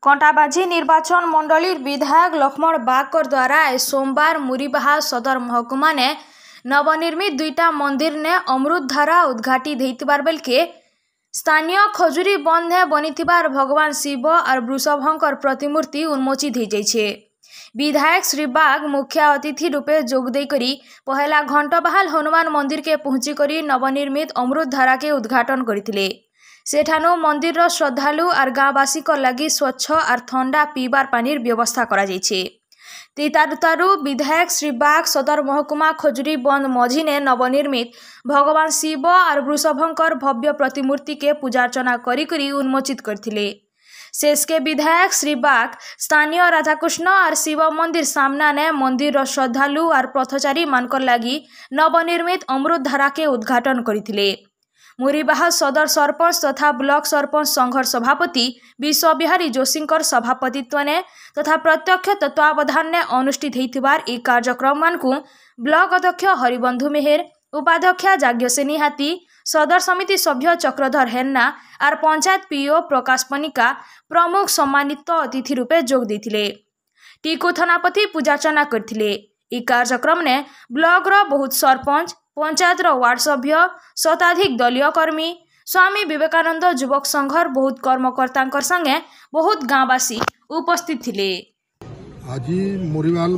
कंटाबाजी निर्वाचन मंडलीर विधायक लक्ष्मण बागकर द्वारा सोमवार मुरीबाहा सदर महकुमा ने नवनिर्मित दुईटा मंदिर ने अमृतधारा उद्घाटी देइतिबार बेलके स्थानीय खजुरी बंध ने बनिथिबार भगवान शिव और वृषभंकर प्रतिमूर्ति उन्मोचित हो जाइछे। विधायक श्री बाग मुख्य अतिथि रूपे जोगदे करी पहला घंटबहाल हनुमान मंदिर के पहुंची करी नवनिर्मित अमृतधारा के उद्घाटन करथिले। सेठानु मंदिर श्रद्धालु और गाँववासी लगी स्वच्छ और ठंडा पीबार पानीर व्यवस्था करा जाइछे। तीतारुतारू विधायक श्री बाग सदर महकुमा खजुरी बंद मझी ने नवनिर्मित भगवान शिव और वृषभंकर भव्य प्रतिमूर्ति के पूजार्चना करी उन्मोचित करथिले। शेष के विधायक श्री बाग स्थानीय राधाकृष्ण और शिव मंदिर सामना ने मंदिर श्रद्धालु और पथचारी मानकर लगी नवनिर्मित अमृतधारा के उद्घाटन करथिले। मुरीबाहा सदर सरपंच तथा ब्लॉक सरपंच संघर सभापति विश्वविहारी जोशींकर सभापतित्व ने तथा प्रत्यक्ष तत्वावधान ने अनुष्ठित होइथिबार ई कार्यक्रम मानकु ब्लॉक अध्यक्ष हरिबंधु मेहर, उपाध्यक्ष जाग्यसेनी हाथी, सदर समिति सभ्य चक्रधर हेन्ना और पंचायत पीओ प्रकाश पनिका प्रमुख सम्मानित अतिथि रूपे जोग देथिले। टीकू थानापति पूजार्चना करथिले। ई कार्यक्रम ने ब्लॉक रो बहुत सरपंच, पंचायत वार्ड सभ्य, शताधिक दलीय कर्मी, स्वामी विवेकानंद युवक संघर बहुत कर्मकर्ता संगे बहुत गाँववासी उपस्थित थिले। आज मुरीवाल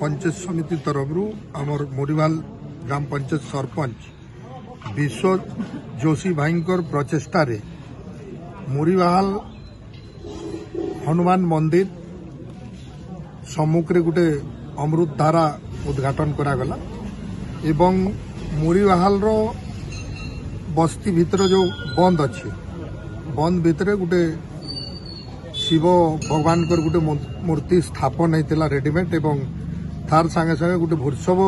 पंचायत समिति तरफ आमर मुरीवाल ग्राम पंचायत सरपंच विश्व जोशी भाईंकर प्रचेष्टा रे मुरीवाल हनुमान मंदिर सम्मुख गोटे अमृतधारा उद्घाटन करागला एवं मुरीवाहाल रो बस्ती भितर जो बंद अच्छे बंद भितर गोटे शिव भगवान गोटे मूर्ति स्थापन होता रेडीमेड एवं तार संगे संगे गोटे वृषभ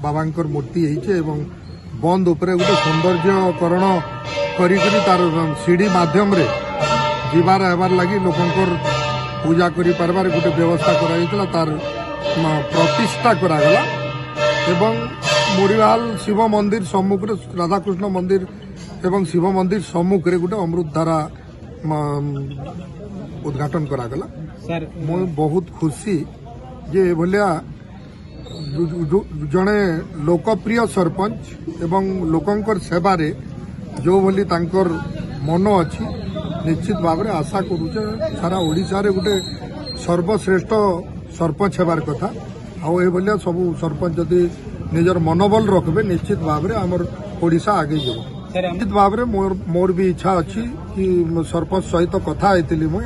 बाबांकर मूर्ति होइछे एवं बंद उपरे गोटे सौंदर्यकरण करी तार सीढ़ी माध्यम रे जीवार आबार लगी लोकंकर पूजा करि पारबार गोटे व्यवस्था करा तार प्रतिष्ठा करागला एवं मुरीवाल शिव मंदिर सम्मुख राधाकृष्ण मंदिर एवं शिव मंदिर सम्मुख रे गोटे अमृतधारा उद्घाटन करागला। मु बहुत खुशी जे भलिया जड़े लोकप्रिय सरपंच एवं लोकंकर सेवारे जो भली तांकर मन अच्छी निश्चित भाव में आशा करुचे सारा ओडिशा रे गोटे सर्वश्रेष्ठ सरपंच हेबार कथा आ सब सरपंच जदि निजर मनोबल रखबे निश्चित भाव में आमर ओडिशा आगे जाओ। निश्चित भाव में मोर भी इच्छा अच्छी कि सरपंच सहित कथा होती मुई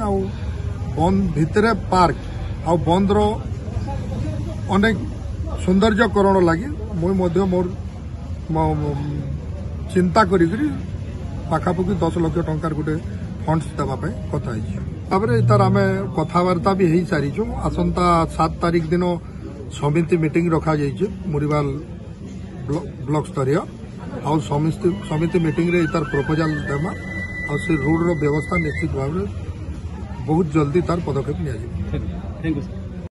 बंद भितरे पार्क आ बंद रो अनेक सौंदर्यकरण लगी मुई मोर चिंता करी पाखापाखि 10 लाख टंकार गोटे फंड्स देवाई कथा तार आम कथबार्ता भी हो सारीचु। आसंता 7 तारिख दिन समिति मीटिंग रखा जाइए मुरीवाल ब्लॉक स्तरीय आ समिति मीटिंग रे तार प्रपोजल देमा आ से रोड रो व्यवस्था निश्चित भाव में बहुत जल्दी तार पदक्षेप लिया।